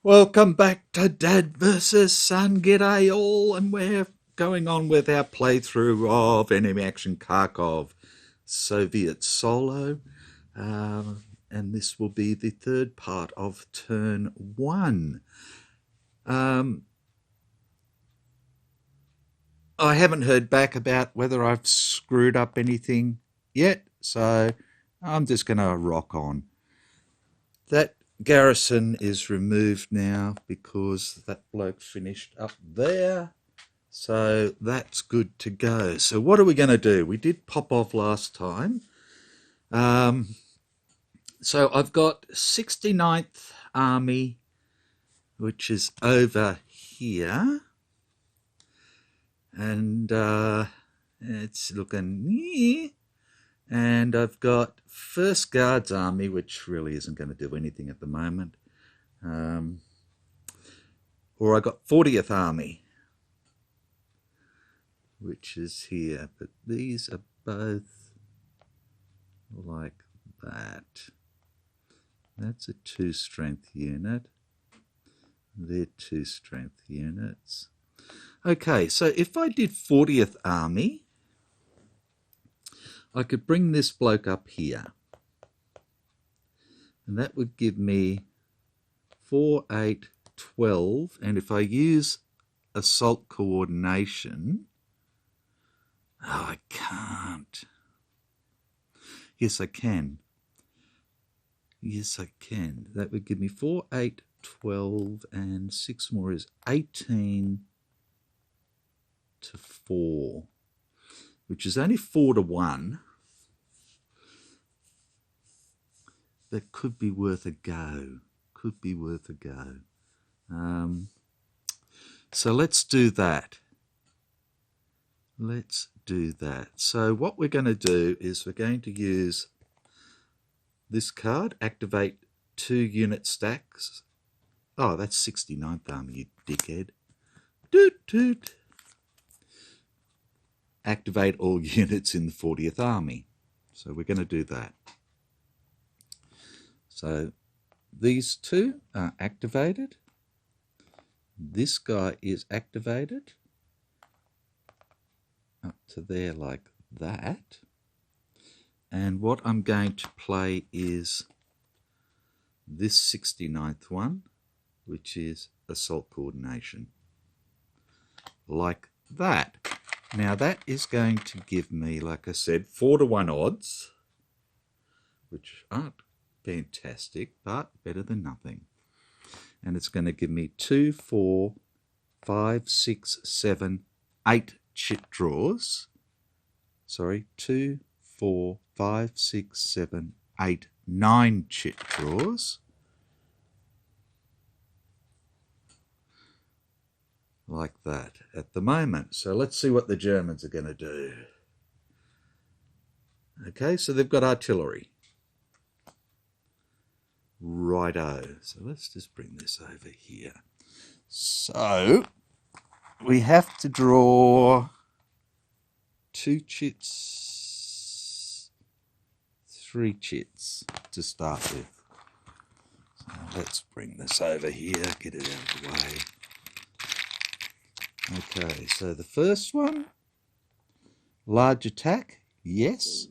Welcome back to Dad versus Son. G'day all, and we're going on with our playthrough of Enemy Action Kharkov Soviet Solo, and this will be the third part of turn one. I haven't heard back about whether I've screwed up anything yet, so I'm just going to rock on. That garrison is removed now because that bloke finished up there, so that's good to go. So what are we going to do? We did pop off last time. So I've got 69th Army, which is over here, and it's looking, and I've got 1st Guards Army, which really isn't going to do anything at the moment. Or I got 40th Army, which is here. But these are both like that. That's a 2-strength unit. They're 2-strength units. Okay, so if I did 40th Army, I could bring this bloke up here, and that would give me 4, 8, 12, and if I use assault coordination, I can't. Yes, I can. Yes, I can. That would give me 4, 8, 12, and 6 more is 18 to 4. Which is only 4 to 1. That could be worth a go. Could be worth a go. So let's do that. Let's do that. So what we're going to do is we're going to use this card, activate 2 unit stacks. Oh, that's 69th Army, you dickhead. Doot doot. Activate all units in the 40th Army. So we're going to do that. So these 2 are activated. This guy is activated up to there like that. And what I'm going to play is this 69th one, which is assault coordination. Like that. Now that is going to give me, like I said, 4 to 1 odds, which aren't fantastic, but better than nothing. And it's going to give me 2, 4, 5, 6, 7, 8 chit draws. Sorry, 2, 4, 5, 6, 7, 8, 9 chit draws. Like that at the moment. So let's see what the Germans are going to do. Okay, so they've got artillery. Righto. So let's just bring this over here. So we have to draw 2 chits, 3 chits to start with. So let's bring this over here, get it out of the way. Okay, so the first one, large attack, yes.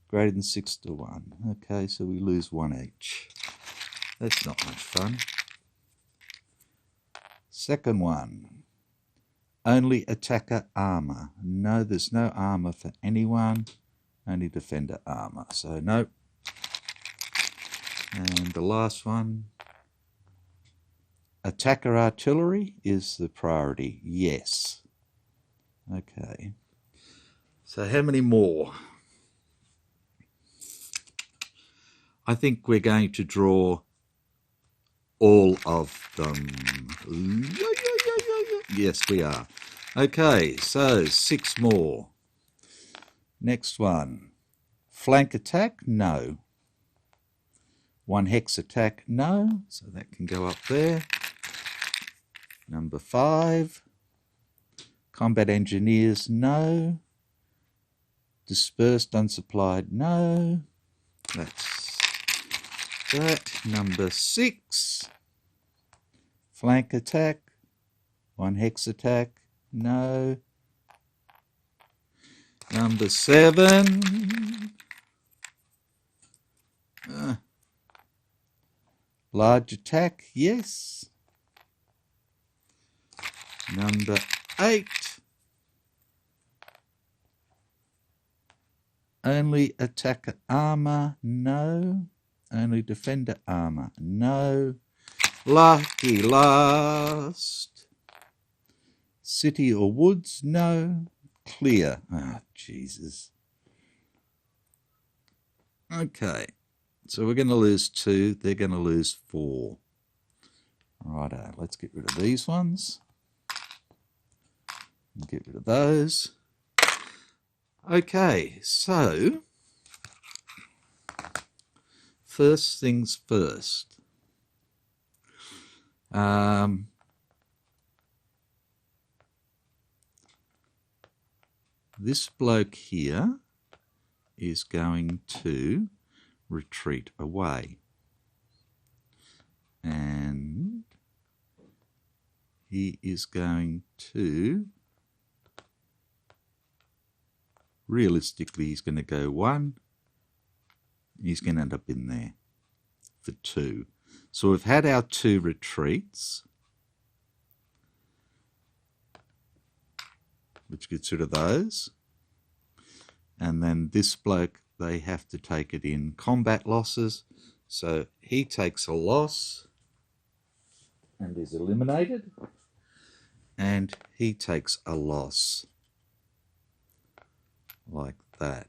Greater than 6 to 1. Okay, so we lose 1 each. That's not much fun. Second one, only attacker armor. No, there's no armor for anyone, only defender armor. So nope. And the last one, attacker artillery is the priority. Yes. Okay. So how many more? I think we're going to draw all of them. Yes, we are. Okay, so 6 more. Next one. Flank attack? No. 1 hex attack, no, so that can go up there. Number 5. Combat engineers, no. Dispersed, unsupplied, no. That's that. Number 6. Flank attack, 1 hex attack, no. Number 7. Large attack, yes. Number 8. Only attacker armor, no. Only defender armor, no. Lucky last. City or woods, no. Clear. Oh, Jesus. Okay. So we're going to lose 2. They're going to lose 4. Righto. Let's get rid of these ones. Get rid of those. Okay. So, first things first. This bloke here is going to retreat away, and he is going to, realistically, he's going to go 1, he's going to end up in there for 2. So we've had our 2 retreats, which gets rid of those, and then this bloke, they have to take it in combat losses. So he takes a loss and is eliminated, and he takes a loss like that.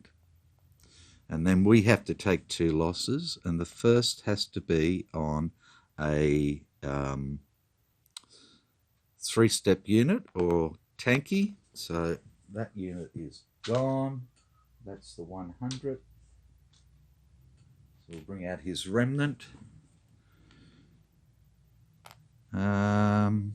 And then we have to take 2 losses, and the first has to be on a 3-step unit or tanky. So that unit is gone. That's the 100. So we'll bring out his remnant. Can't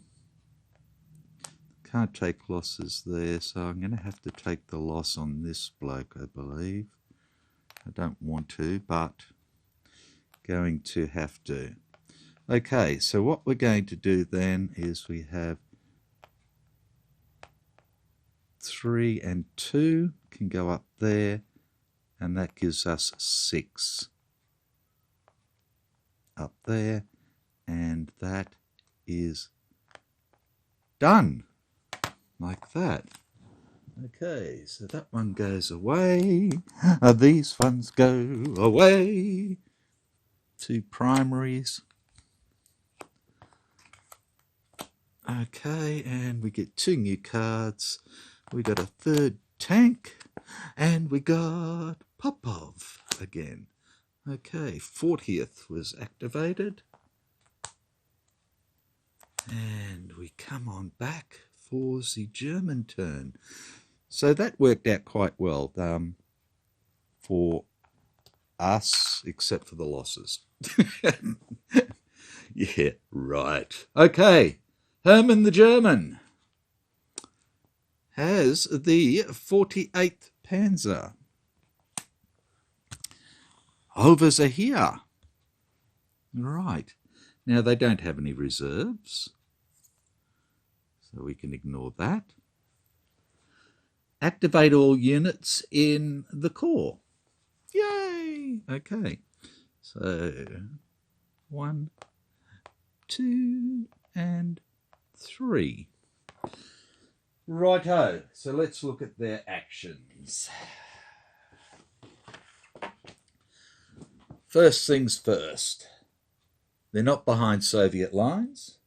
take losses there, so I'm going to have to take the loss on this bloke, I believe. I don't want to, but going to have to. Okay, so what we're going to do then is we have 3 and 2 can go up there, and that gives us 6 up there, and that is done like that. Okay, so that one goes away. These ones go away. 2 primaries. Okay, and we get 2 new cards. We got a 3rd tank, and we got Popov again. Okay, 40th was activated. And we come on back for the German turn. So that worked out quite well for us, except for the losses. Yeah, right. Okay, Hermann the German has the 48th Panzer. Overs are here. Right. Now, they don't have any reserves, so we can ignore that. Activate all units in the core. Yay! Okay. So, 1, 2, and 3. Righto. So let's look at their actions. First things first. They're not behind Soviet lines.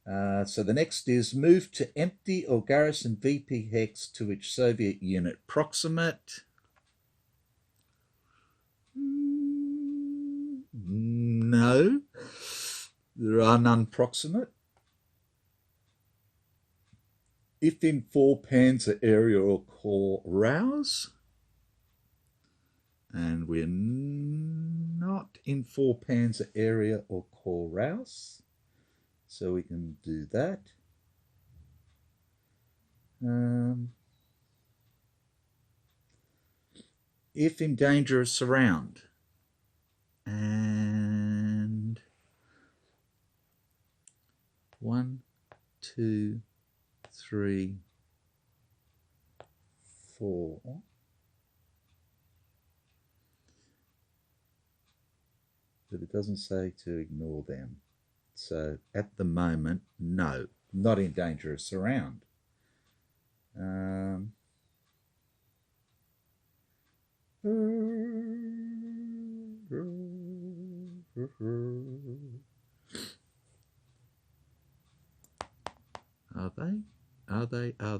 So the next is move to empty or garrison VP hex to which Soviet unit proximate. No, there are none proximate. If in 4 Panzer area or core, rouse. And we're not not in 4 Panzer area or core Rouse, so we can do that. If in danger of surround, and 1, 2, 3, 4. But it doesn't say to ignore them. So at the moment, no, not in danger of surround. Are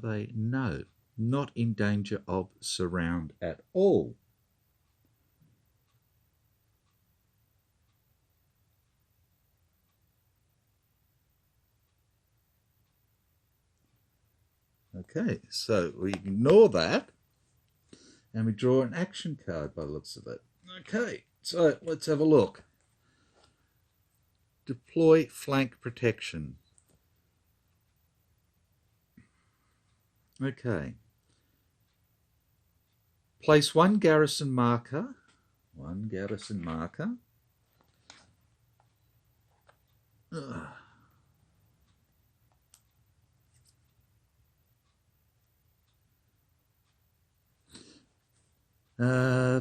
they? No, not in danger of surround at all. Okay, so we ignore that and we draw an action card by the looks of it. Okay, so let's have a look. Deploy flank protection. Okay. Place one garrison marker.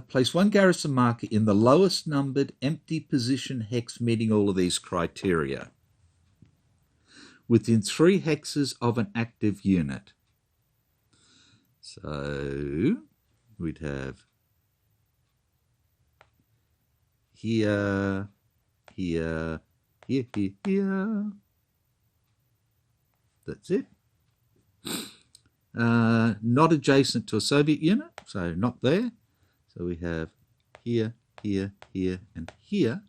Place one garrison marker in the lowest numbered empty position hex meeting all of these criteria, within 3 hexes of an active unit. So we'd have here, here, here, here, here. That's it. Not adjacent to a Soviet unit, so not there. So we have here, here, here, and here.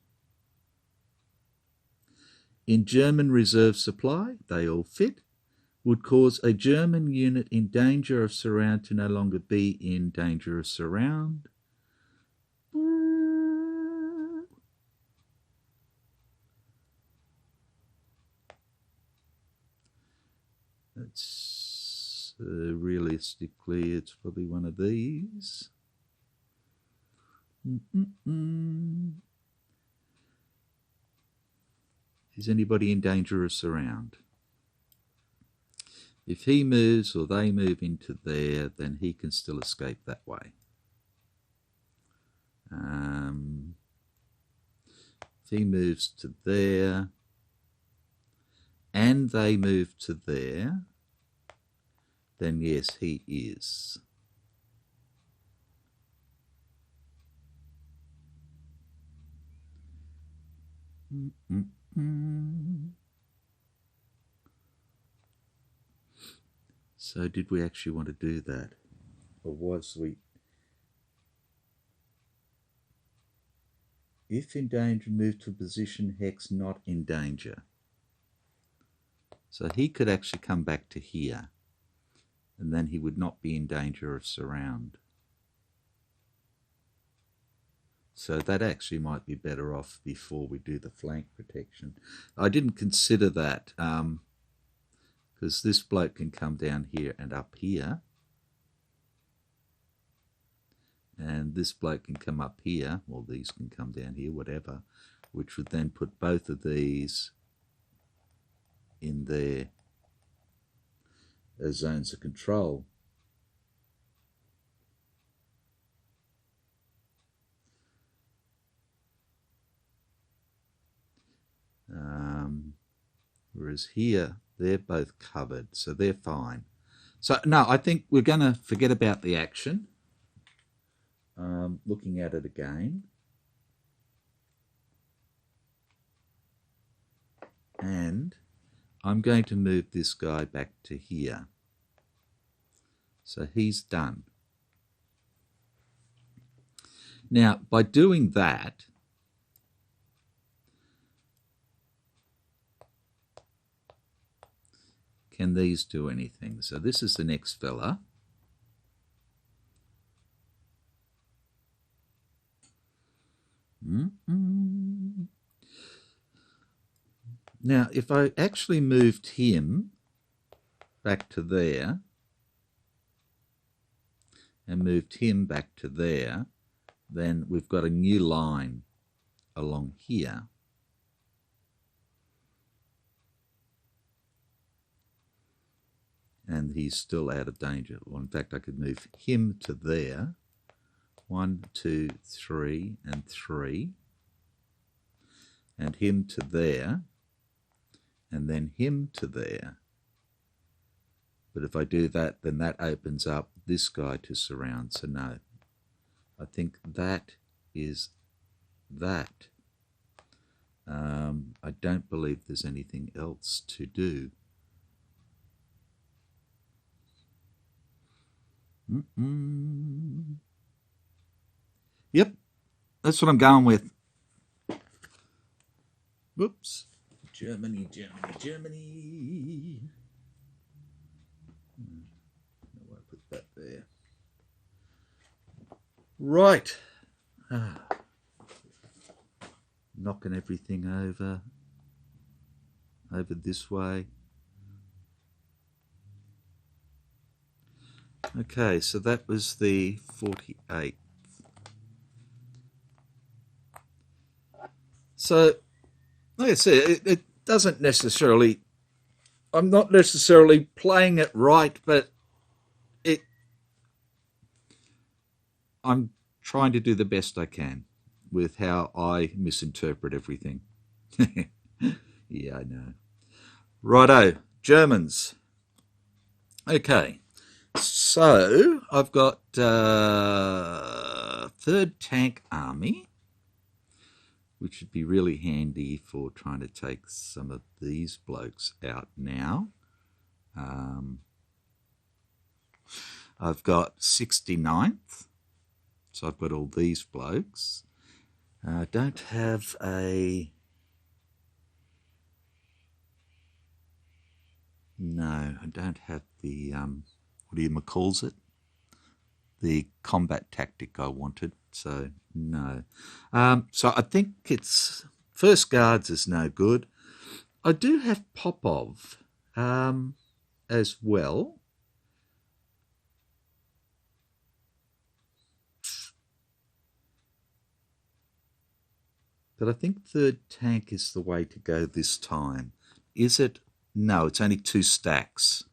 In German reserve supply, they all fit. Would cause a German unit in danger of surround to no longer be in danger of surround. That's realistically, it's probably one of these. Is anybody in danger of surround? If he moves or they move into there, then he can still escape that way. If he moves to there and they move to there, then yes, he is. So did we actually want to do that? Or was we? If in danger, move to a position hex not in danger. So he could actually come back to here, and then he would not be in danger of surround. So that actually might be better off before we do the flank protection. I didn't consider that because this bloke can come down here and up here. And this bloke can come up here. Well, these can come down here, whatever, which would then put both of these in there as zones of control. Whereas here, they're both covered, so they're fine. So, no, I think we're going to forget about the action. Looking at it again. And I'm going to move this guy back to here. So he's done. Now, by doing that, can these do anything? So this is the next fella. Now, if I actually moved him back to there and moved him back to there, then we've got a new line along here. And he's still out of danger. Well, in fact, I could move him to there. 1, 2, 3, and 3. And him to there. And then him to there. But if I do that, then that opens up this guy to surround. So no, I think that is that. I don't believe there's anything else to do. Yep, that's what I'm going with. Whoops. Germany, Germany, Germany. I put that there. Right. Knocking everything over this way. Okay, so that was the 48th. So, like I said, it doesn't necessarily, I'm not necessarily playing it right, but I'm trying to do the best I can with how I misinterpret everything. Yeah, I know. Righto, Germans. Okay, so I've got 3rd Tank Army, which would be really handy for trying to take some of these blokes out now. I've got 69th, so I've got all these blokes. I don't have a... No, I don't have the, what do you calls it? The combat tactic I wanted, so no. So I think it's First Guards is no good. I do have Popov as well. But I think 3rd Tank is the way to go this time. Is it? No, it's only 2 stacks.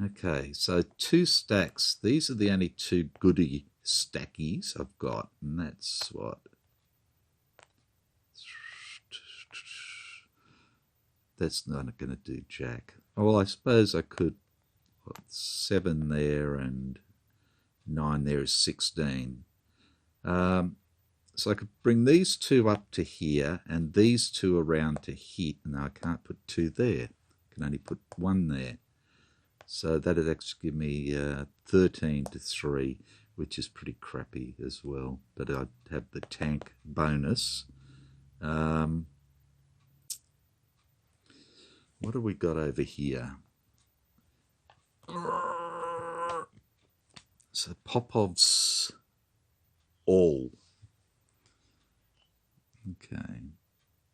Okay, so 2 stacks. These are the only 2 goody stackies I've got, and that's what? That's not going to do jack. Well, I suppose I could. 7 there and 9 there is 16. So I could bring these 2 up to here and these 2 around to here. No, I can't put 2 there. I can only put 1 there. So that would actually give me 13 to 3, which is pretty crappy as well. But I'd have the tank bonus. What have we got over here? So Popov's all.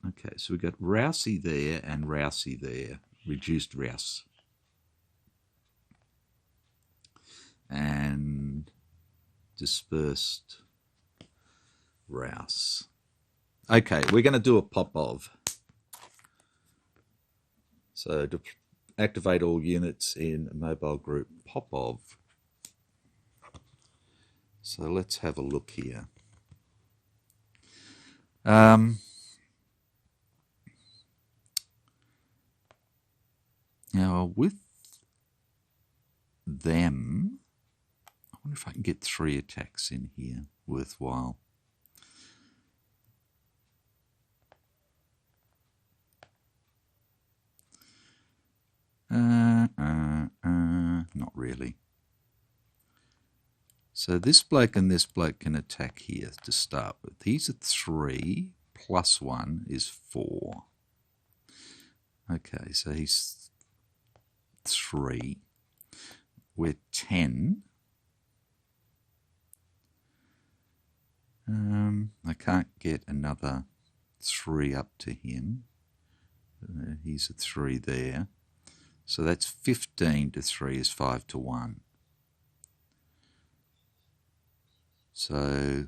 Okay, so we've got Rousey there and Rousey there. Reduced Rouse. And dispersed Rouse. Okay, we're going to do a Popov. So to activate all units in mobile group Popov. So let's have a look here. Now with them, I wonder if I can get 3 attacks in here worthwhile. Not really. So this bloke and this bloke can attack here to start with. These are 3 plus 1 is 4. Okay, so he's 3. We're 10. can't get another 3 up to him. He's a 3 there. So that's 15 to 3 is 5 to 1. So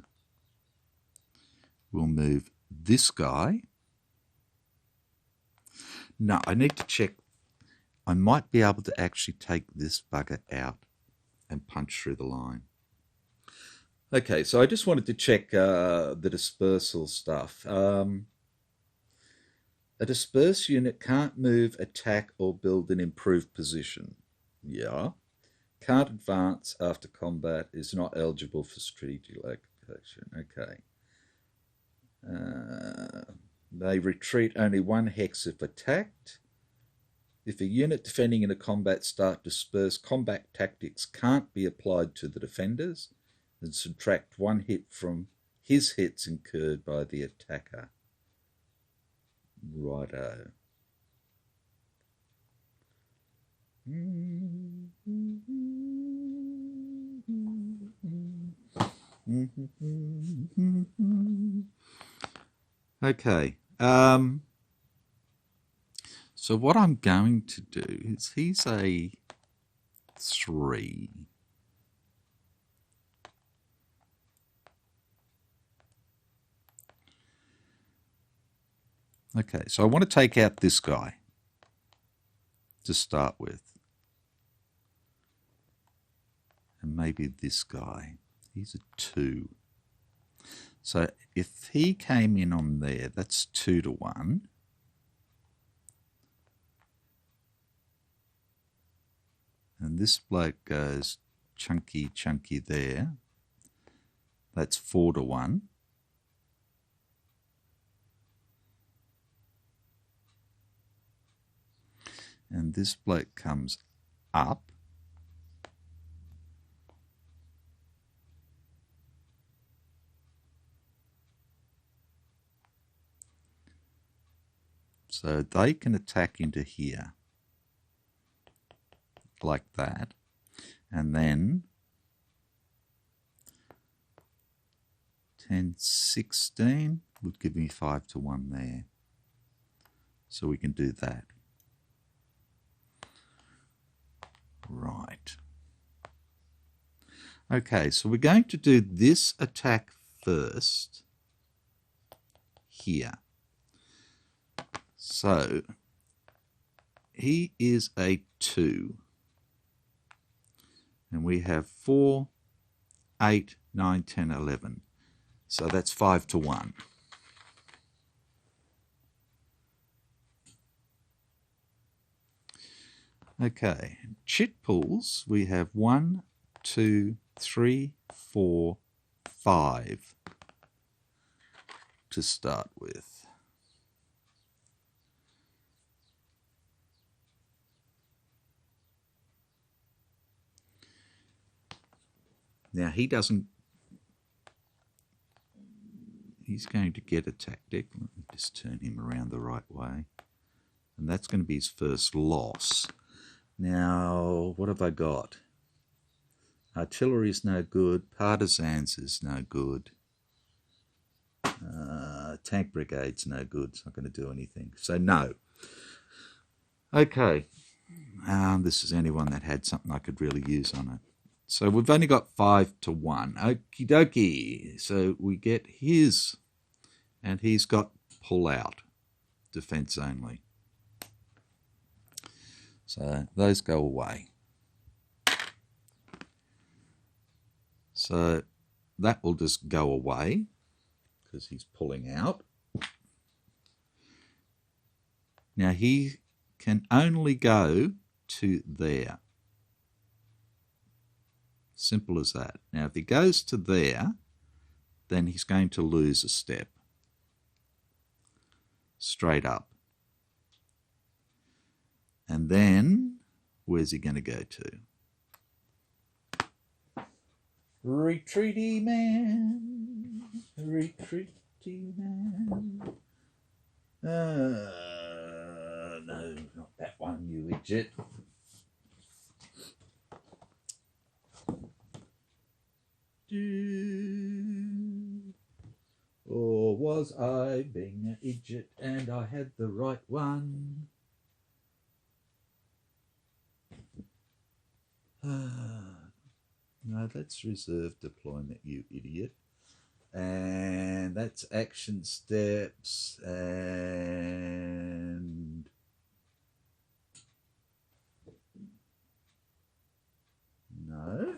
we'll move this guy. No, I need to check. I might be able to actually take this bugger out and punch through the line. Okay, so I just wanted to check the dispersal stuff. A disperse unit can't move, attack, or build an improved position. Yeah. Can't advance after combat, is not eligible for strategic location. Okay. They retreat only 1 hex if attacked. If a unit defending in a combat start disperse, combat tactics can't be applied to the defenders, and subtract 1 hit from his hits incurred by the attacker. Righto. Okay. So what I'm going to do is he's a 3. Okay, so I want to take out this guy to start with. And maybe this guy. He's a 2. So if he came in on there, that's 2 to 1. And this bloke goes chunky, chunky there. That's 4 to 1. And this bloke comes up. So they can attack into here. Like that. And then 10, 16 would give me 5 to 1 there. So we can do that. Right. Okay, so we're going to do this attack first here. So he is a 2. And we have 4, 8, 9, 10, 11. So that's 5 to 1. Okay, chit pools, we have 1, 2, 3, 4, 5 to start with. Now he doesn't, he's going to get a tactic. Let me just turn him around the right way. And that's going to be his first loss. Now, what have I got? Artillery is no good. Partisans is no good. Tank brigade's no good. It's not going to do anything. So no. Okay. This is anyone that had something I could really use on it. So we've only got 5 to 1. Okie dokie. So we get his, and he's got pull out, defense only. So those go away. So that will just go away because he's pulling out. Now he can only go to there. Simple as that. Now if he goes to there, then he's going to lose a step. Straight up. And then, where's he going to go to? Retreaty man, retreaty man. No, not that one, you idiot. Oh, was I being an idiot and I had the right one? No, that's reserve deployment, you idiot. And that's action steps and no.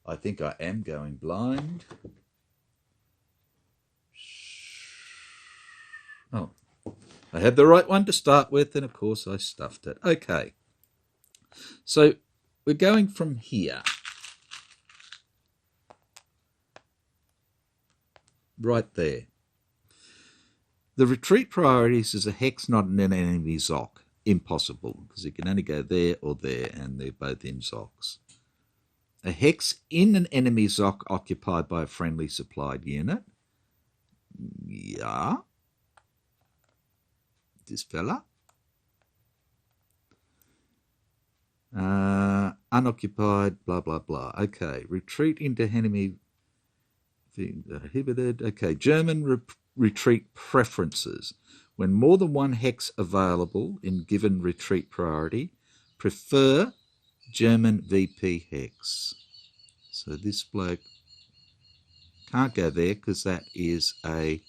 I think I am going blind. Oh, I had the right one to start with, and of course I stuffed it. Okay, so we're going from here. Right there. The retreat priorities is a hex, not an enemy Zoc. Impossible, because it can only go there or there, and they're both in Zocs. A hex in an enemy Zoc occupied by a friendly supplied unit. Yeah. This fella. Unoccupied, blah, blah, blah. Okay, retreat into enemy inhibited. Okay, German retreat preferences. When more than one hex available in given retreat priority, prefer German VP hex. So this bloke can't go there because that is a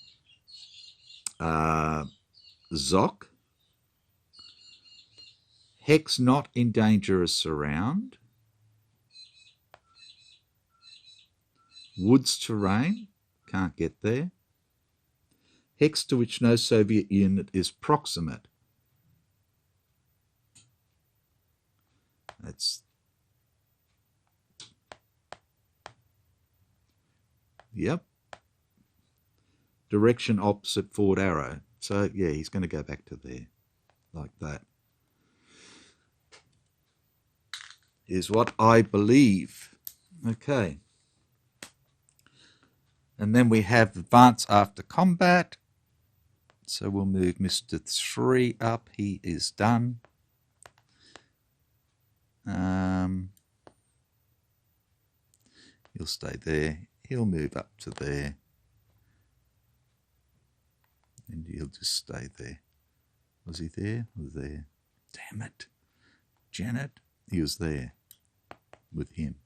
Zoc. Hex not in dangerous surround. Woods terrain, can't get there. Hex to which no Soviet unit is proximate. That's, yep. Direction opposite Fort Arrow. So, yeah, he's going to go back to there, like that. Is what I believe. Okay. And then we have advance after combat. So we'll move Mr. 3 up. He is done. He'll stay there. He'll move up to there. And he'll just stay there. Was he there? Was there? Damn it. Janet, he was there with him.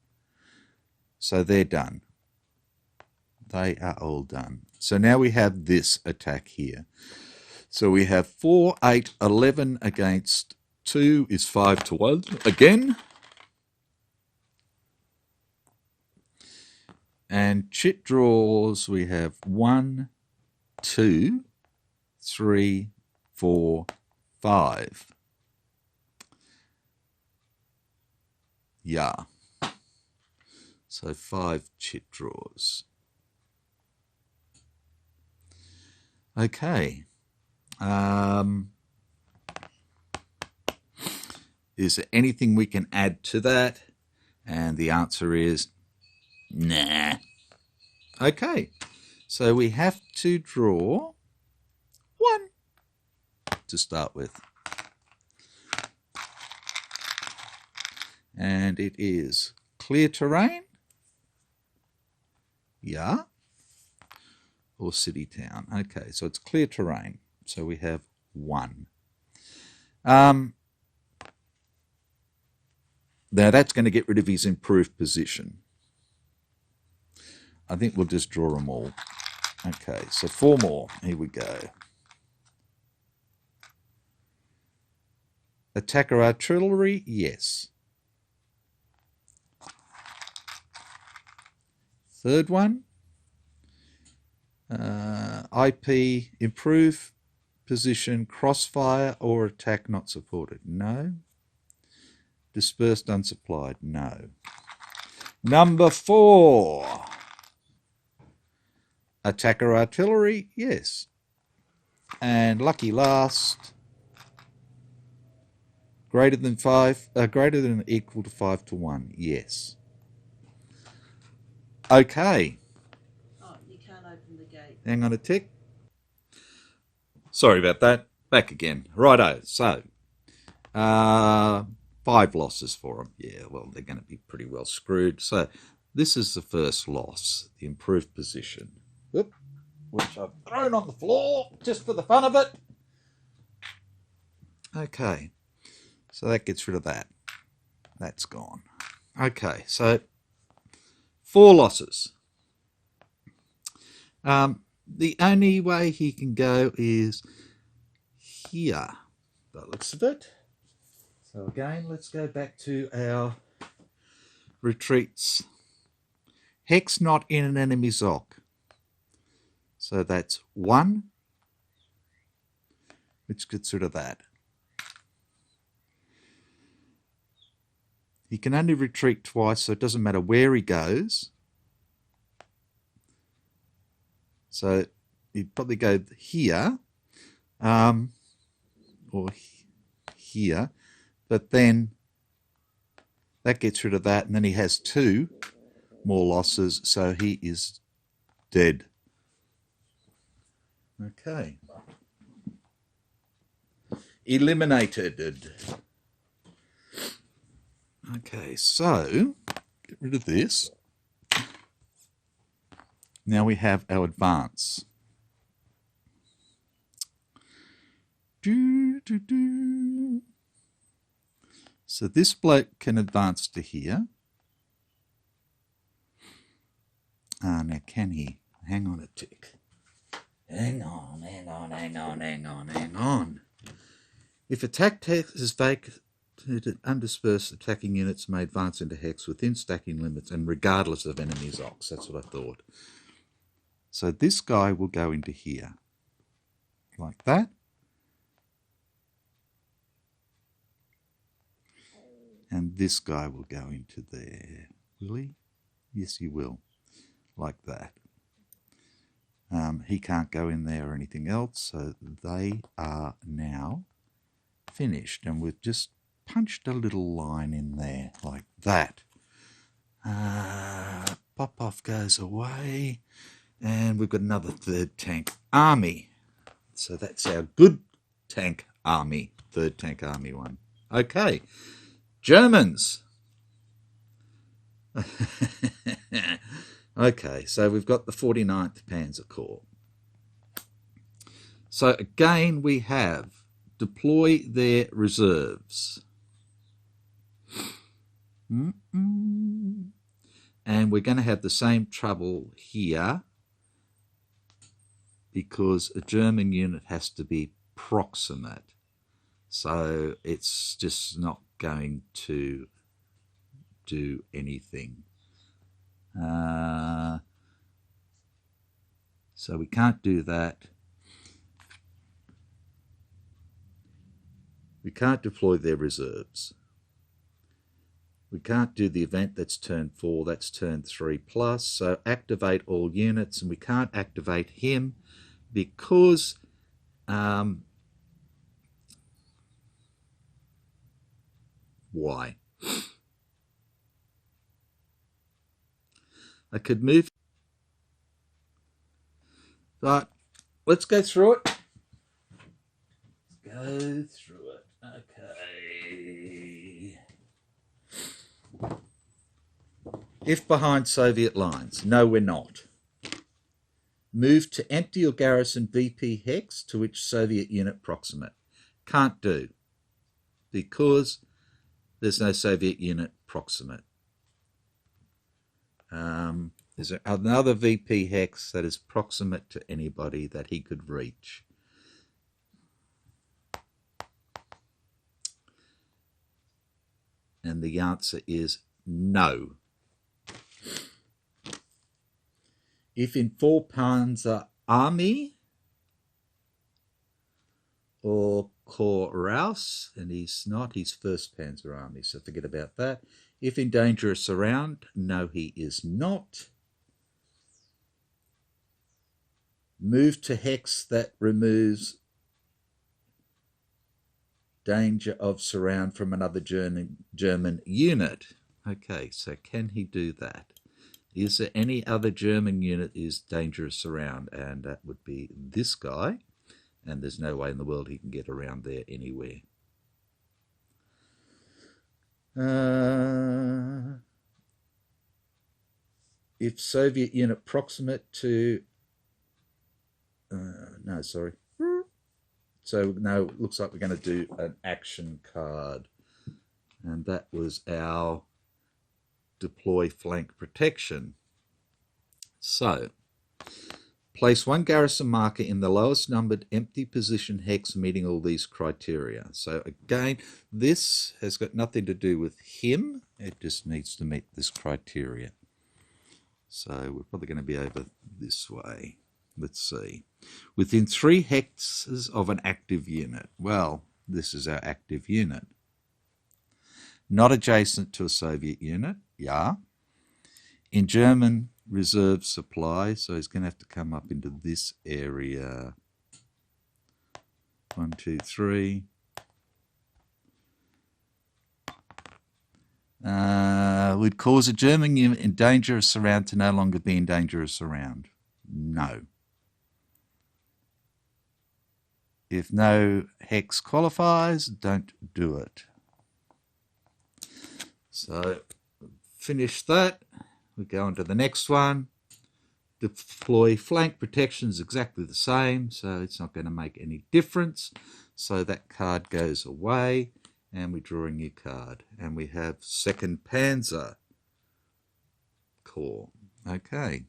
So they're done. They are all done. So now we have this attack here. So we have 4, 8, 11 against 2 is 5 to 1 again. And chit draws, we have 1, 2, 3, 4, 5. Yeah. So 5 chit draws. Okay. Is there anything we can add to that? And the answer is nah. Okay. So we have to draw 1 to start with. And it is clear terrain. Yeah. Or city town. Okay, so it's clear terrain. So we have 1. Now that's going to get rid of his improved position. I think we'll just draw them all. Okay, so 4 more. Here we go. Attacker artillery, yes. Third one. IP, improve position, crossfire or attack not supported. No. Dispersed unsupplied. No. Number 4. Attacker artillery. Yes. And lucky last. Greater than or equal to 5 to 1. Yes. Okay. Hang on a tick. Sorry about that. Back again. Righto. So, 5 losses for them. Yeah, well, they're going to be pretty well screwed. So, this is the first loss, the improved position. Whoop. which I've thrown on the floor just for the fun of it. Okay, so that gets rid of that. That's gone. Okay, so 4 losses. The only way he can go is here, by the looks of it. So again, let's go back to our retreats. Hex not in an enemy Zoc. So that's 1, which gets rid of that. He can only retreat twice, so it doesn't matter where he goes. So he'd probably go here, or here, but then that gets rid of that, and then he has 2 more losses, so he is dead. Okay. Eliminated. Okay, so get rid of this. Now we have our advance. So this bloke can advance to here. Now can he? Hang on a tick. Hang on. If attack hex is vacated, undispersed attacking units may advance into hex within stacking limits and regardless of enemy Zocs. That's what I thought. So this guy will go into here, like that. And this guy will go into there. Will he? Yes, he will. Like that. He can't go in there or anything else, so they are now finished. And we've just punched a little line in there, like that. Popov goes away, and we've got another 3rd tank army. So that's our good tank army, 3rd tank army one. Okay, Germans. Okay, so we've got the 49th Panzer Corps. So again, we have deploy their reserves. And we're going to have the same trouble here because a German unit has to be proximate. So it's just not going to do anything. So we can't do that. We can't deploy their reserves. We can't do the event that's turn 4, that's turn 3 plus. So activate all units, and we can't activate him because why? I could move, but let's go through it. Go through it. Okay. If behind Soviet lines. No, we're not. Move to empty or garrison VP hex to which Soviet unit proximate. Can't do because there's no Soviet unit proximate. There's another VP hex that is proximate to anybody that he could reach. And the answer is no. If in 4 Panzer Army or Corps Raus, and he's not, he's 1st Panzer Army, so forget about that. If in dangerous surround, no, he is not. Move to hex that removes danger of surround from another German unit. Okay, so can he do that? Is there any other German unit is dangerous surround? And that would be this guy. And there's no way in the world he can get around there anywhere. If Soviet unit proximate to no, sorry. So now it looks like we're going to do an action card. And that was our deploy flank protection. So, place one garrison marker in the lowest numbered empty position hex meeting all these criteria. So again, this has got nothing to do with him. It just needs to meet this criteria. So we're probably going to be over this way. Let's see. Within 3 hexes of an active unit. Well, this is our active unit. Not adjacent to a Soviet unit. Yeah. In German reserve supply, so he's going to have to come up into this area. 1, 2, 3. Would cause a German unit in danger of surround to no longer be in danger of surround. No. If no hex qualifies, don't do it. So, finish that. We go on to the next one. Deploy flank protection is exactly the same, so it's not going to make any difference. So that card goes away, and we draw a new card. And we have 2nd Panzer Corps. Okay.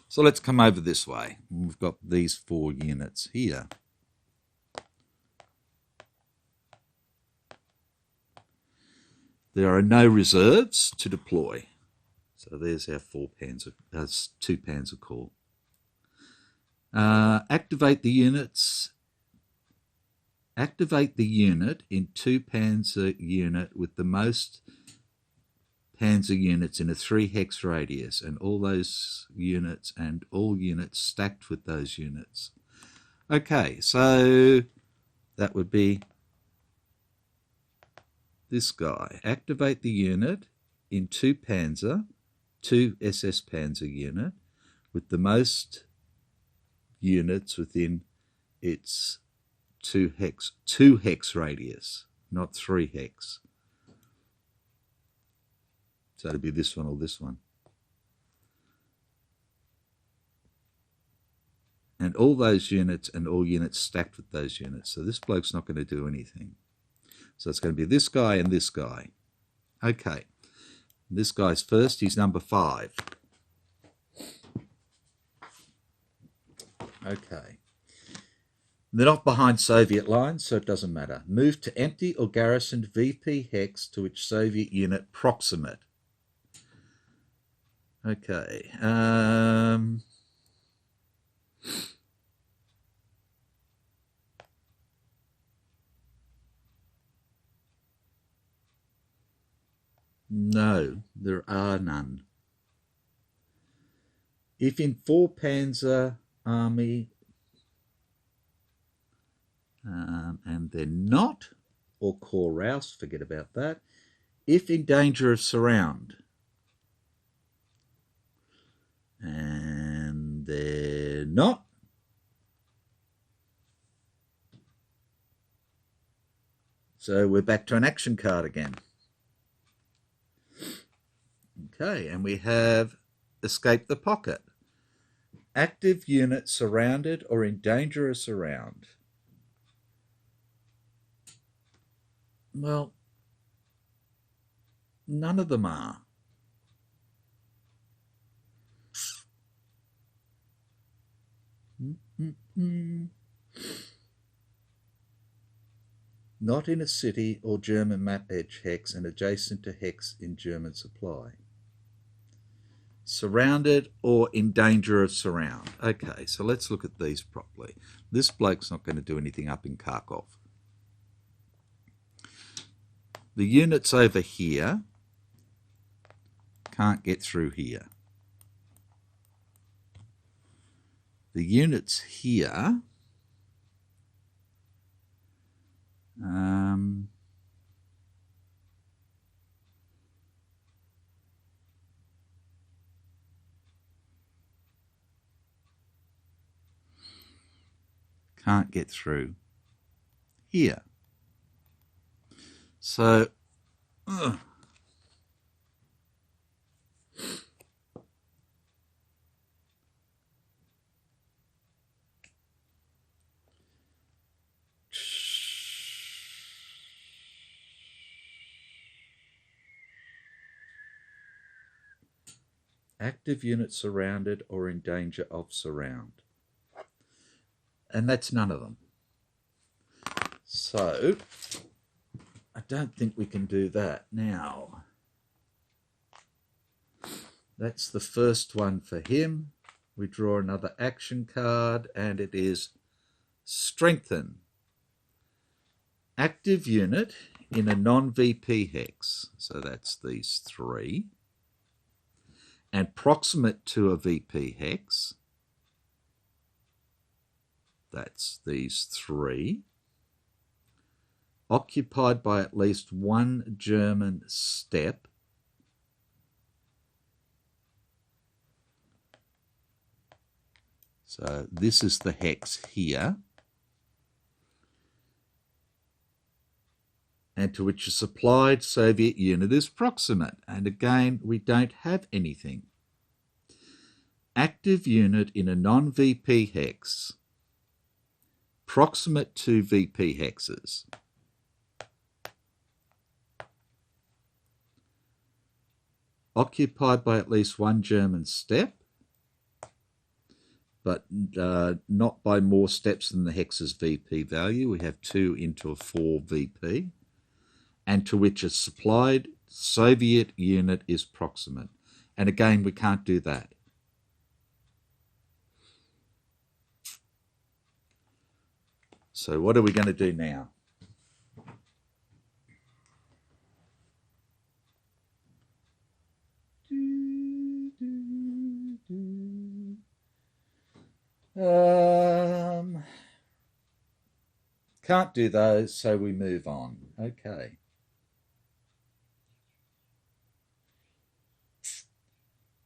So let's come over this way. We've got these 4 units here. There are no reserves to deploy. So there's our 2 Panzer Corps. Activate the units. Activate the unit in 2 Panzer unit with the most Panzer units in a 3 hex radius, and all those units and all units stacked with those units. Okay, so that would be this guy. Activate the unit in 2 Panzer, 2 SS Panzer unit with the most units within its 2 hex radius, not 3 hex. So it'd be this one or this one. And all those units and all units stacked with those units. So this bloke's not going to do anything. So it's going to be this guy and this guy. Okay. This guy's first. He's number 5. Okay. They're not behind Soviet lines, so it doesn't matter. Move to empty or garrisoned VP hex to which Soviet unit proximate. Okay. No, there are none. If in 4 Panzer Army, and they're not, or Corps Rouse, forget about that. If in danger of surround, and they're not, so we're back to an action card again. Okay, and we have escape the pocket. Active unit surrounded or in danger of surround. Well, none of them are. Not in a city or German map edge hex and adjacent to hex in German supply. Surrounded or in danger of surround. Okay, so let's look at these properly. This bloke's not going to do anything up in Kharkov. The units over here can't get through here. The units here can't get through here. So Active unit surrounded or in danger of surround. And that's none of them. So I don't think we can do that now. That's the first one for him. We draw another action card, and it is Strengthen. Active unit in a non-VP hex. So that's these three. And proximate to a VP hex. That's these three. Occupied by at least one German step. So this is the hex here. And to which a supplied Soviet unit is proximate. And again, we don't have anything. Active unit in a non-VP hex. Proximate to VP hexes. Occupied by at least one German step, but not by more steps than the hex's VP value. We have 2 into a 4 VP. And to which a supplied Soviet unit is proximate. And again, we can't do that. So what are we going to do now? Can't do those, so we move on. Okay.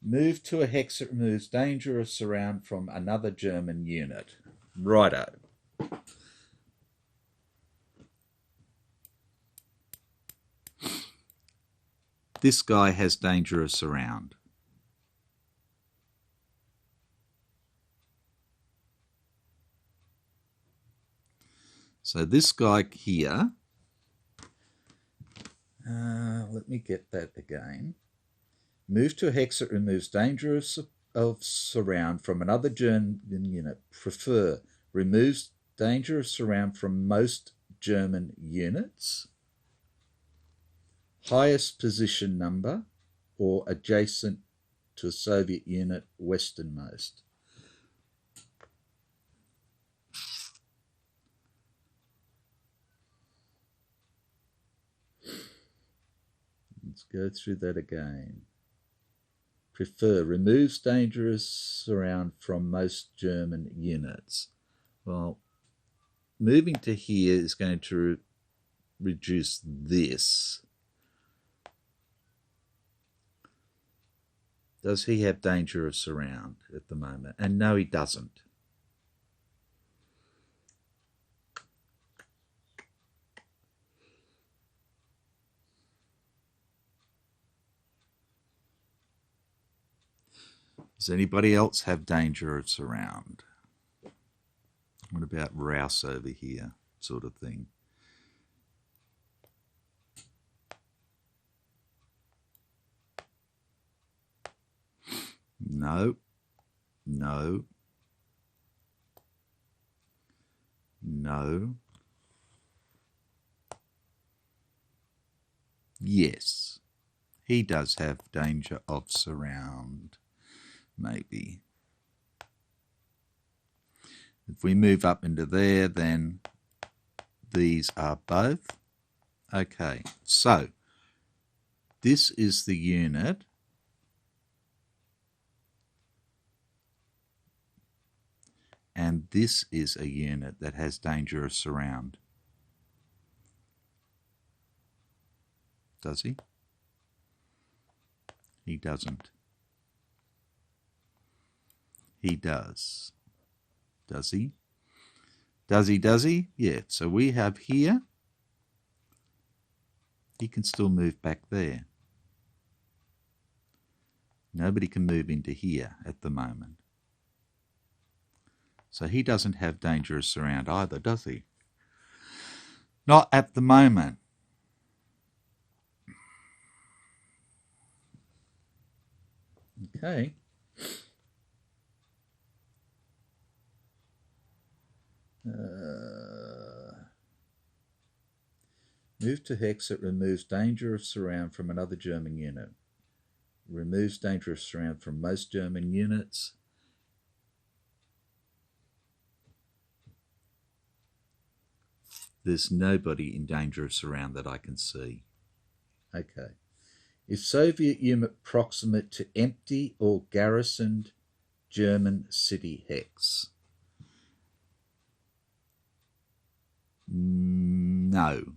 Move to a hex that removes danger of surround from another German unit. Righto. This guy has danger of surround. So this guy here, let me get that again. Move to a hex that removes danger of surround from another German unit. Prefer removes danger of surround from most German units. Highest position number or adjacent to a Soviet unit westernmost. Let's go through that again. Prefer removes dangerous surround from most German units. Well, moving to here is going to reduce this. Does he have danger of surround at the moment? And no, he doesn't. Does anybody else have danger of surround? What about Rouse over here, sort of thing? No, no, no. Yes, he does have danger of surround. Maybe. If we move up into there, then these are both. Okay, so this is the unit. And this is a unit that has danger of surround. Does he? He doesn't. He does. Does he? Does he? Does he? Yeah. So we have here. He can still move back there. Nobody can move into here at the moment. So he doesn't have dangerous surround either, does he? Not at the moment. Okay. Move to hex that removes danger of surround from another German unit. Removes danger of surround from most German units. There's nobody in danger of surround that I can see. Okay. Is Soviet unit proximate to empty or garrisoned German city hex? No.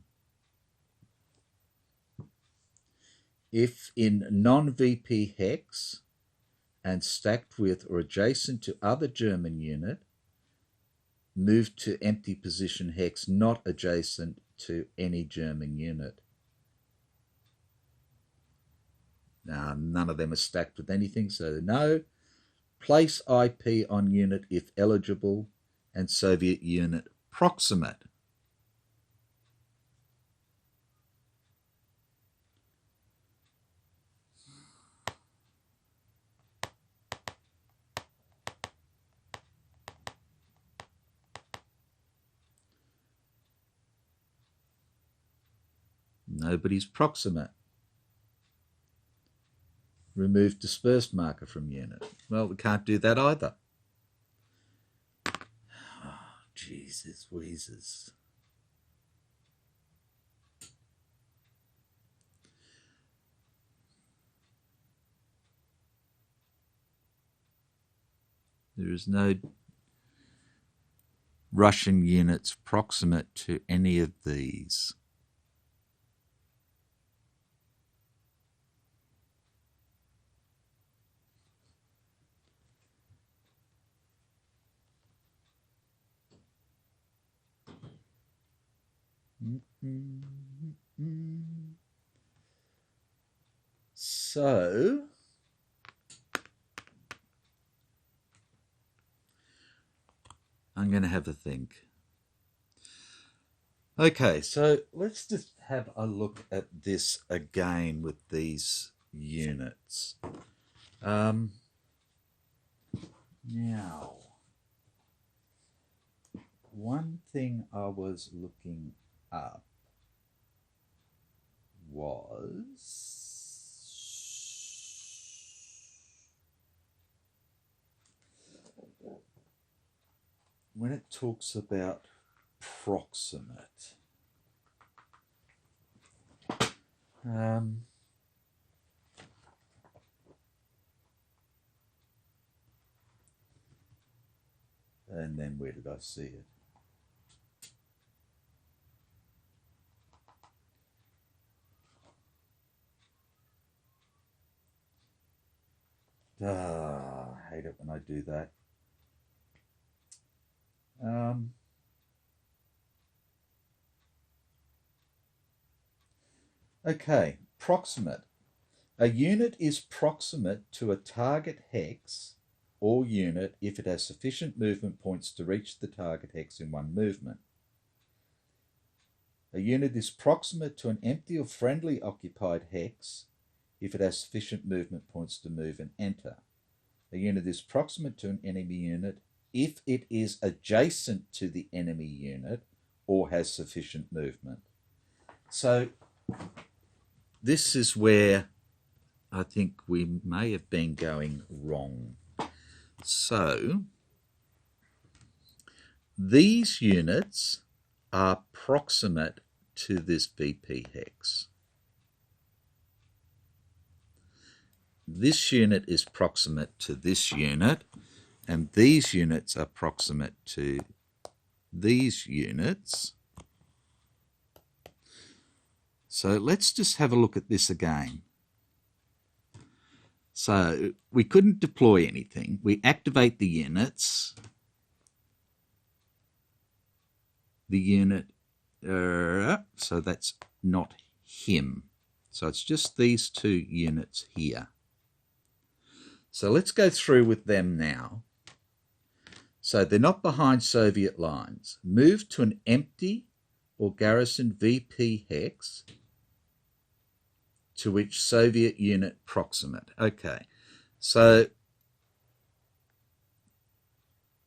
If in non-VP hex and stacked with or adjacent to other German unit, move to empty position hex not adjacent to any German unit. Now, none of them are stacked with anything, so no. Place IP on unit if eligible, and Soviet unit proximate. Nobody's proximate. Remove dispersed marker from unit. Well, we can't do that either. Oh, Jesus Wheezes. There is no Russian units proximate to any of these. So, I'm going to have a think. Okay, so let's just have a look at this again with these units. Now, one thing I was looking up was when it talks about proximate. And then where did I see it? I hate it when I do that. Okay, proximate. A unit is proximate to a target hex or unit if it has sufficient movement points to reach the target hex in one movement. A unit is proximate to an empty or friendly occupied hex if it has sufficient movement points to move and enter. A unit is proximate to an enemy unit if it is adjacent to the enemy unit or has sufficient movement. So this is where I think we may have been going wrong. So these units are proximate to this VP hex. This unit is proximate to this unit, and these units are proximate to these units. So let's just have a look at this again. So we couldn't deploy anything. We activate the units. The unit, so that's not him. So it's just these two units here. So let's go through with them now. So they're not behind Soviet lines. Move to an empty or garrisoned VP hex to which Soviet unit proximate. Okay, So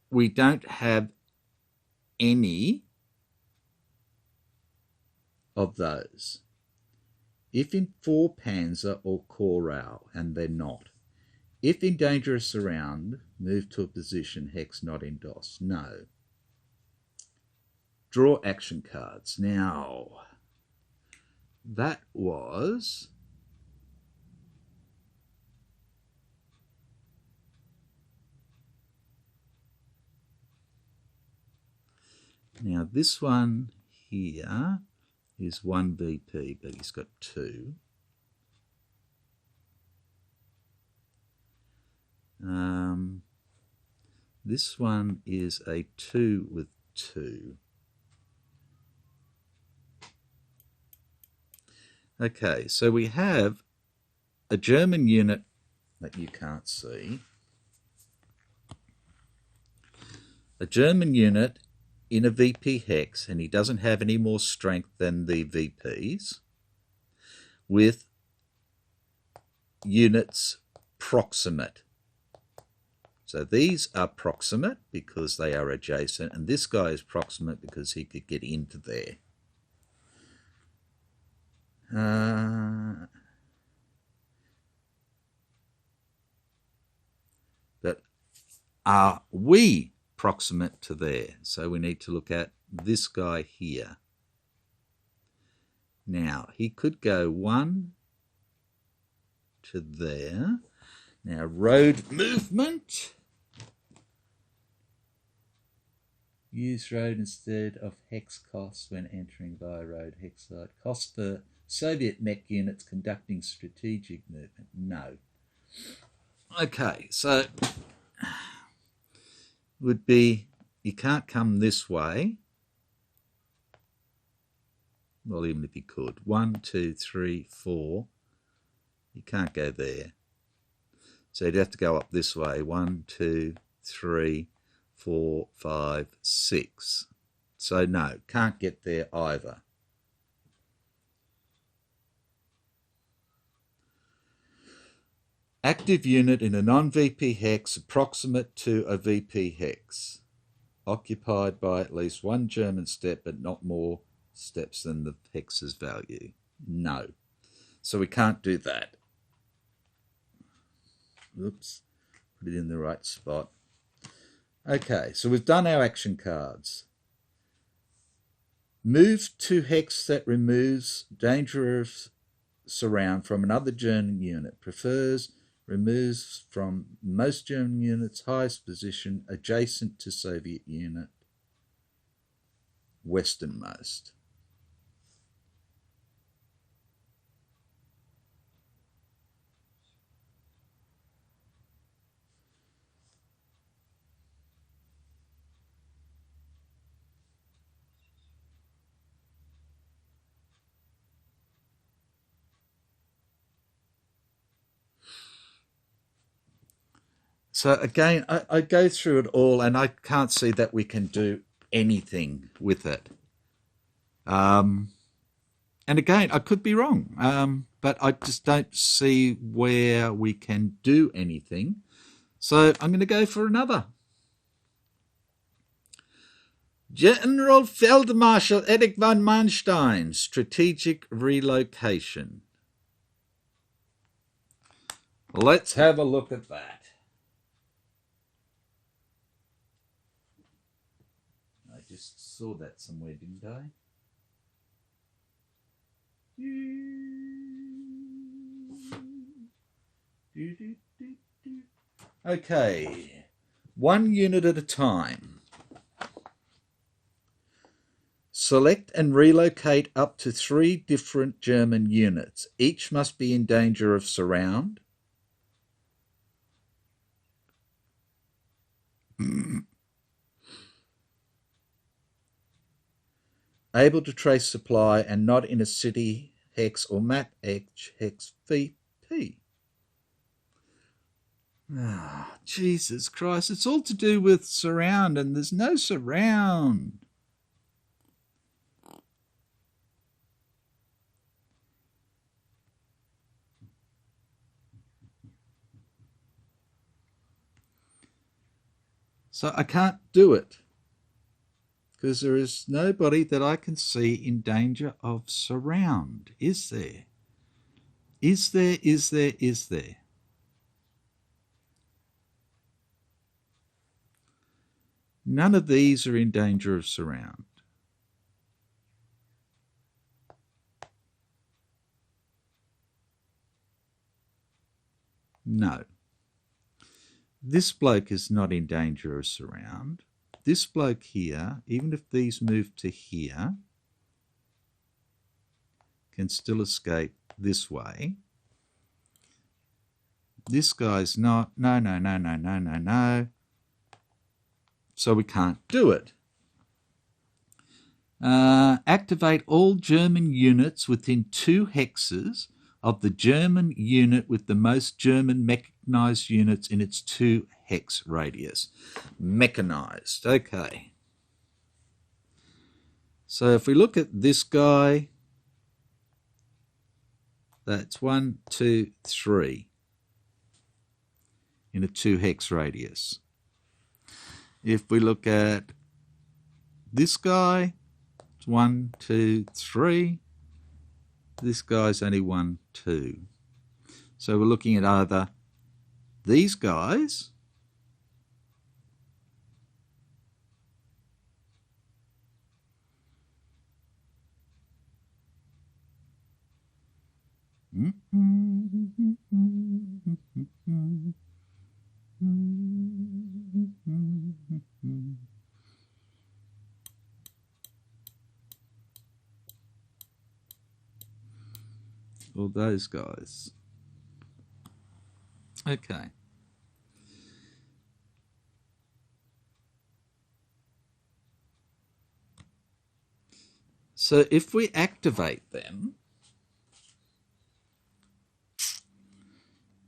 we don't have any of those. If in 4 Panzer or Chorale, and they're not. If in dangerous surround, move to a position hex not in DOS. No. Draw action cards. Now, that was... Now, this one here is 1 VP, but he's got 2. This one is a 2 with 2. Okay, so we have a German unit that you can't see. A German unit in a VP hex, and he doesn't have any more strength than the VPs, with units proximate. So these are proximate because they are adjacent, and this guy is proximate because he could get into there. But are we proximate to there? So we need to look at this guy here. Now, he could go 1 to there. Now, road movement. Use road instead of hex costs when entering via road hex site. Cost for Soviet mech units conducting strategic movement. No. Okay, so would be you can't come this way. Well, even if you could. 1, 2, 3, 4. You can't go there. So you'd have to go up this way. 1, 2, 3, 4, 5, 6. So no, can't get there either. Active unit in a non-VP hex approximate to a VP hex. Occupied by at least 1 German step, but not more steps than the hex's value. No. So we can't do that. Oops. Put it in the right spot. Okay, so we've done our action cards. Move to hex that removes dangerous surround from another German unit. Prefers removes from most German units highest position adjacent to Soviet unit westernmost. So again, I go through it all and I can't see that we can do anything with it. And again, I could be wrong, but I just don't see where we can do anything. So I'm going to go for another. General Feldmarschall Erich von Manstein, strategic relocation. Let's have a look at that. I just saw that somewhere, didn't I? Okay, 1 unit at a time. Select and relocate up to 3 different German units. Each must be in danger of surround. Able to trace supply and not in a city hex or map hex VP. Ah, Jesus Christ, it's all to do with surround, and there's no surround. So I can't do it because there is nobody that I can see in danger of surround. Is there? Is there? Is there? Is there? None of these are in danger of surround. No. This bloke is not in danger of surround. This bloke here, even if these move to here, can still escape this way. This guy's not. No, no, no, no, no, no, no. So we can't do it. Activate all German units within 2 hexes of the German unit with the most German mechanized units in its 2 hex radius. Mechanized, okay. So if we look at this guy, that's 1, 2, 3 in a 2 hex radius. If we look at this guy, it's 1, 2, 3. This guy's only 1, 2. So we're looking at either these guys or those guys. Okay. So if we activate them,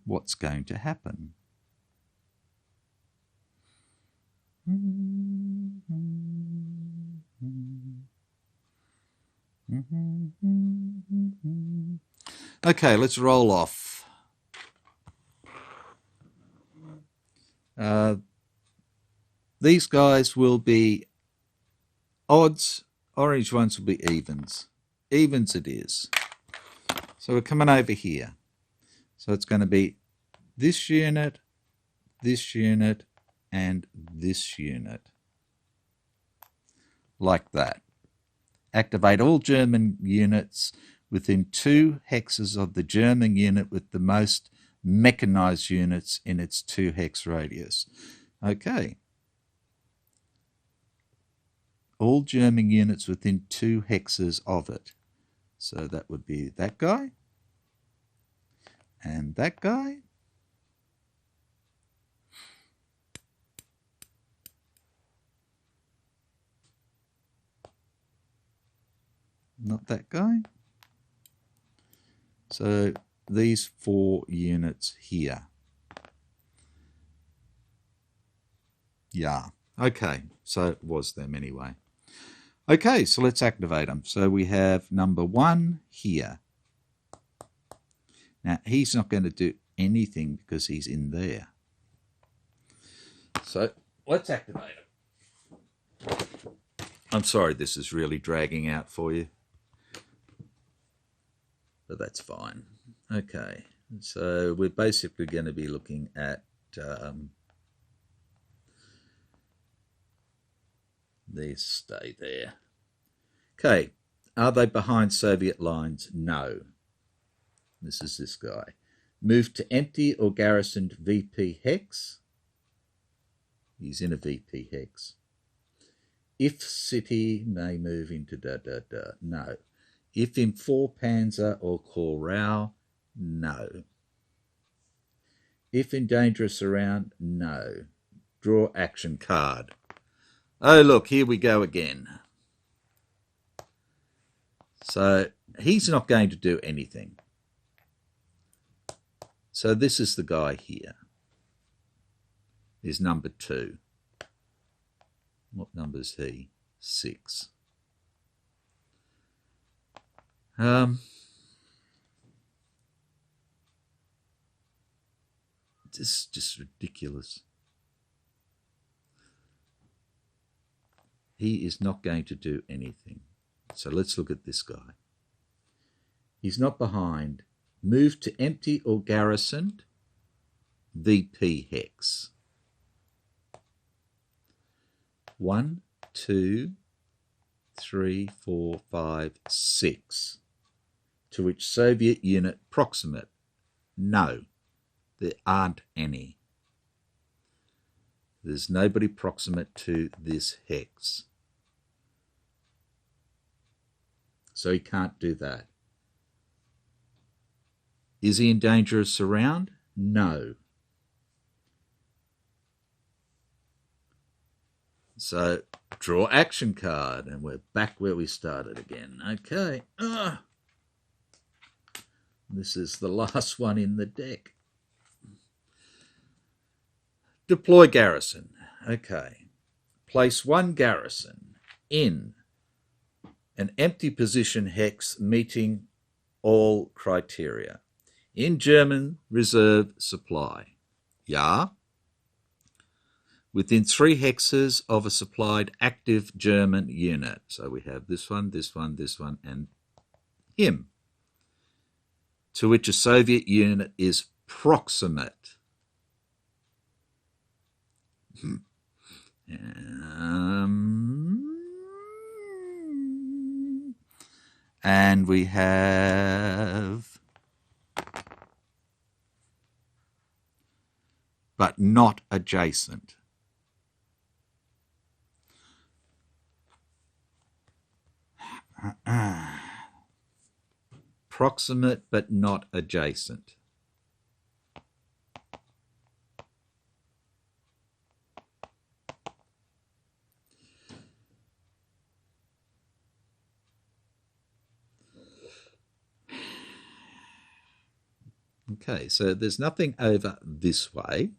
what's going to happen? Okay, let's roll off. These guys will be odds. Orange ones will be evens. Evens it is. So we're coming over here. So it's going to be this unit, and this unit. Like that. Activate all German units within 2 hexes of the German unit with the most mechanized units in its 2 hex radius. Okay. All German units within 2 hexes of it. So that would be that guy and that guy. Not that guy. So these 4 units here. Yeah. Okay. So it was them anyway. Okay, so let's activate them. So we have number 1 here. Now, he's not going to do anything because he's in there. So let's activate him. I'm sorry this is really dragging out for you, but that's fine. Okay, so we're basically going to be looking at these stay there. Okay, are they behind Soviet lines? No. This is this guy. Move to empty or garrisoned VP hex. He's in a VP hex. If city may move into No. If in 4 Panzer or Corral, no. If in dangerous around, no. Draw action card. Oh, look, here we go again. So he's not going to do anything. So this is the guy here. Is number 2. What number is he? 6. This is just ridiculous. he is not going to do anything. So let's look at this guy. He's not behind. Move to empty or garrisoned VP hex. 1, 2, 3, 4, 5, 6. To which Soviet unit proximate? No, there aren't any. There's nobody proximate to this hex. So he can't do that. Is he in danger of surround? No. So draw action card, and we're back where we started again. Okay. This is the last one in the deck. Deploy garrison. Okay. Place one garrison in an empty position hex meeting all criteria. In German reserve supply. Ja. Within 3 hexes of a supplied active German unit. So we have this one, this one, this one, and him. To which a Soviet unit is proximate. And we have, but not adjacent. Proximate but not adjacent. Okay, so there's nothing over this way.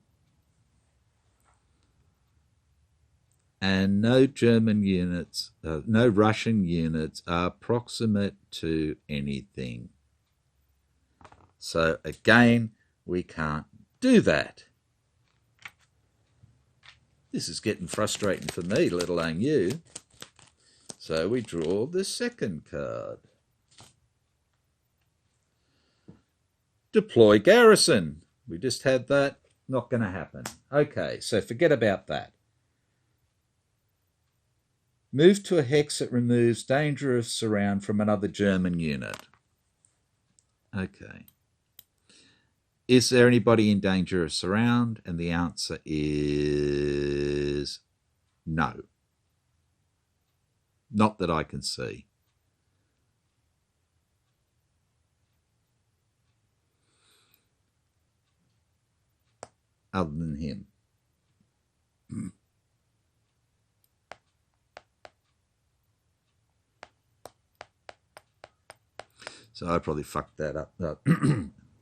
And no German units, no Russian units are proximate to anything. So again, we can't do that. This is getting frustrating for me, let alone you. So we draw the second card. Deploy garrison. We just had that. Not going to happen. Okay, so forget about that. Move to a hex that removes danger of surround from another German unit. Okay. Is there anybody in danger of surround? And the answer is no. Not that I can see. Other than him. So I probably fucked that up.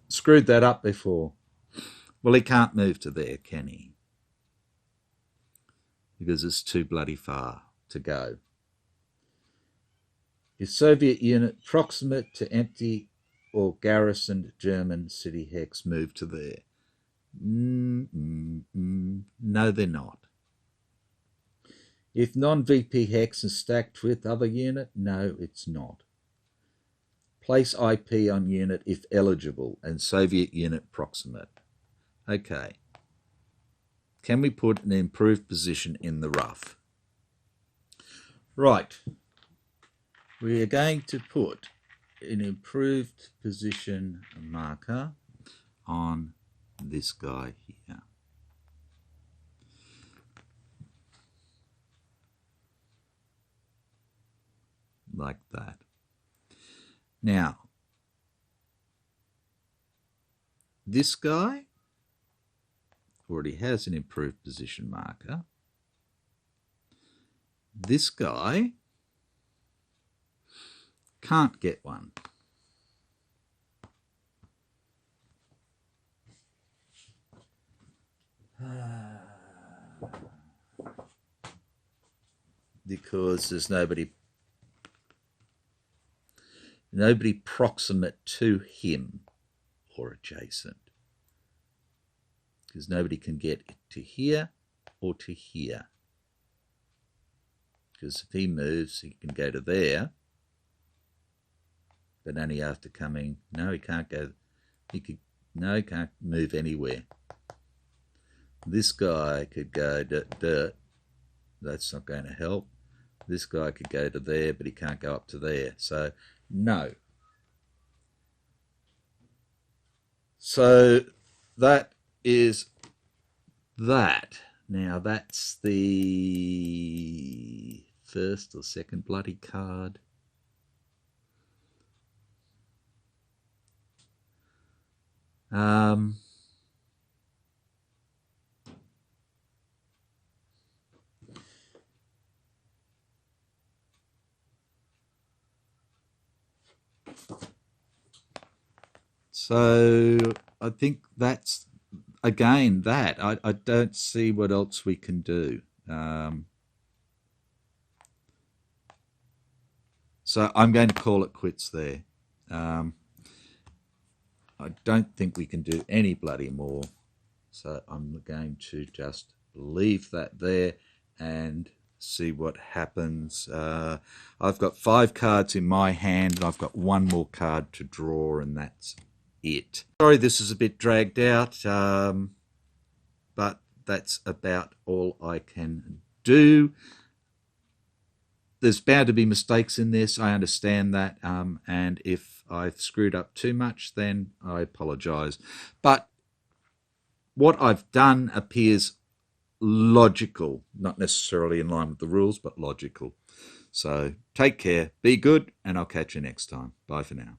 Screwed that up before. Well, he can't move to there, can he? Because it's too bloody far to go. Is Soviet unit proximate to empty or garrisoned German city hex move to there? No, they're not. If non-VP hex is stacked with other unit, no, it's not. Place IP on unit if eligible and Soviet unit proximate. Okay. Can we put an improved position in the rough? Right. We are going to put an improved position marker on this guy here. Like that. Now, this guy already has an improved position marker. This guy can't get one. Because there's nobody proximate to him or adjacent. Because nobody can get to here or to here. because if he moves, he can go to there, but only after coming. No, he can't go. He can't move anywhere. This guy could go dirt. That's not going to help. This guy could go to there, but he can't go up to there. So no. So that is that. Now that's the first or second bloody card. So I think that's, again, that. I don't see what else we can do. So I'm going to call it quits there. I don't think we can do any bloody more. So I'm going to just leave that there and see what happens. I've got 5 cards in my hand, and I've got 1 more card to draw, and that's it. Sorry this is a bit dragged out, but that's about all I can do. There's bound to be mistakes in this, I understand that, and if I've screwed up too much, then I apologise. But what I've done appears logical, not necessarily in line with the rules, but logical. So take care, be good, and I'll catch you next time. Bye for now.